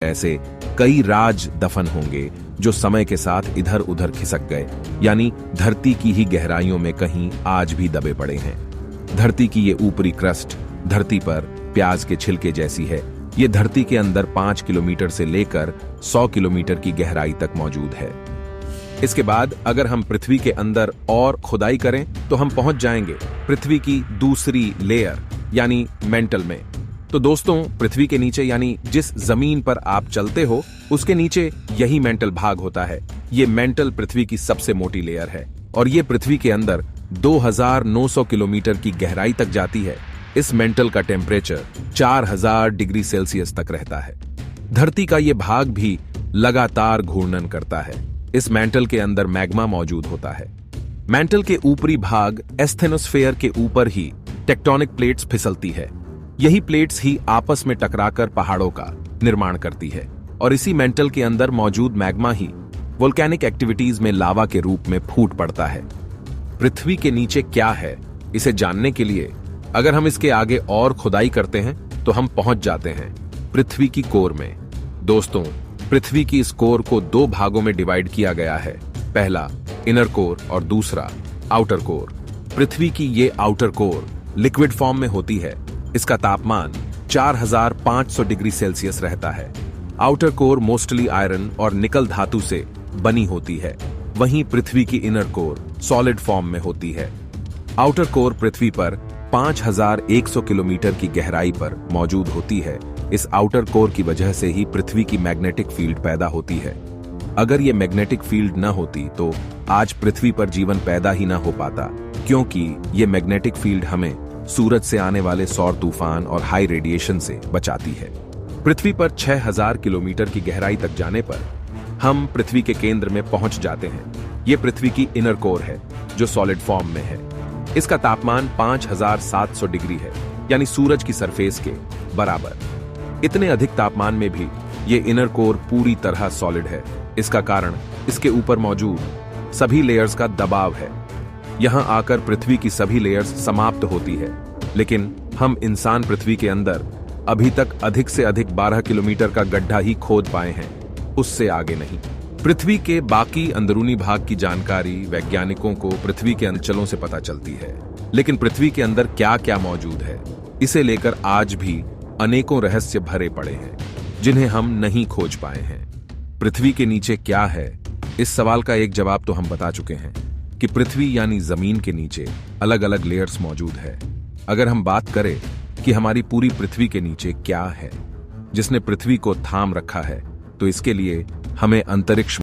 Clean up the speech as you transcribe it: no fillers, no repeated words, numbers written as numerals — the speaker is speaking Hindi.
ऐसे कई राज दफन होंगे जो समय के साथ इधर उधर खिसक गए, यानी धरती की ही गहराइयों में कहीं आज भी दबे पड़े हैं। धरती की ये ऊपरी क्रस्ट धरती पर प्याज के छिलके जैसी है। ये धरती के अंदर 5 किलोमीटर से लेकर 100 किलोमीटर की गहराई तक मौजूद है। इसके बाद अगर हम पृथ्वी के अंदर और खुदाई करें तो हम पहुंच जाएंगे पृथ्वी की दूसरी लेयर यानी मेंटल में। तो दोस्तों, पृथ्वी के नीचे यानी जिस जमीन पर आप चलते हो उसके नीचे यही मेंटल भाग होता है। ये मेंटल पृथ्वी की सबसे मोटी लेयर है और ये पृथ्वी के अंदर 2900 किलोमीटर की गहराई तक जाती है। इस मेंटल का टेम्परेचर 4000 डिग्री सेल्सियस तक रहता है। धरती का ये भाग भी लगातार घूर्णन करता है। इस मेंटल के अंदर मैग्मा मौजूद होता है। मेंटल के ऊपरी भाग एस्थेनोस्फेयर के ऊपर ही टेक्टोनिक प्लेट्स फिसलती है। यही प्लेट्स ही आपस में टकराकर पहाड़ों का निर्माण करती है और इसी मेंटल के अंदर मौजूद मैग्मा ही वोल्केनिक एक्टिविटीज में लावा के रूप में फूट पड़ता है। पृथ्वी के नीचे क्या है, इसे जानने के लिए अगर हम इसके आगे और खुदाई करते हैं तो हम पहुंच जाते हैं पृथ्वी की कोर में। दोस्तों, पृथ्वी की इस कोर को 2 भागों में डिवाइड किया गया है। पहला इनर कोर और दूसरा आउटर कोर। पृथ्वी की ये आउटर कोर लिक्विड फॉर्म में होती है। इसका तापमान 4500 डिग्री सेल्सियस रहता है। आउटर कोर मोस्टली आयरन और निकल धातु से बनी होती है, वहीं पृथ्वी की इनर कोर सॉलिड फॉर्म में होती है। आउटर कोर पृथ्वी पर 5100 किलोमीटर की गहराई पर मौजूद होती है। इस आउटर कोर की वजह से ही पृथ्वी की मैग्नेटिक फील्ड पैदा होती है। अगर ये मैग्नेटिक फील्ड न होती तो आज पृथ्वी पर जीवन पैदा ही न हो पाता, क्योंकि ये मैग्नेटिक फील्ड हमें सूरज से आने वाले सौर तूफान और हाई रेडिएशन से बचाती है। पृथ्वी पर 6000 किलोमीटर की गहराई तक जाने पर हम पृथ्वी के केंद्र में पहुंच जाते हैं। ये पृथ्वी की इनर कोर है जो सॉलिड फॉर्म में है। इसका तापमान 5700 डिग्री है, यानी सूरज की सरफेस के बराबर। इतने अधिक तापमान में भी ये इनर कोर पूरी तरह सॉलिड है। इसका कारण इसके ऊपर मौजूद सभी लेयर्स का दबाव है। यहां आकर पृथ्वी की सभी लेयर्स समाप्त होती है, लेकिन हम इंसान पृथ्वी के अंदर अभी तक अधिक से अधिक 12 किलोमीटर का गड्ढा ही खोद पाए हैं, उससे आगे नहीं। पृथ्वी के बाकी अंदरूनी भाग की जानकारी वैज्ञानिकों को पृथ्वी के अंचलों से पता चलती है, लेकिन पृथ्वी के अंदर क्या क्या मौजूद है इसे लेकर आज भी अनेकों रहस्य भरे पड़े हैं जिन्हें हम नहीं खोज पाए हैं। पृथ्वी के नीचे क्या है, इस सवाल का एक जवाब तो हम बता चुके हैं कि पृथ्वी यानी जमीन के नीचे अलग अलग लेयर्स मौजूद है। अगर हम बात करें कि हमारी पूरी पृथ्वी के नीचे क्या है जिसने पृथ्वी को थाम रखा है, तो इसके लिए हमें अंतरिक्ष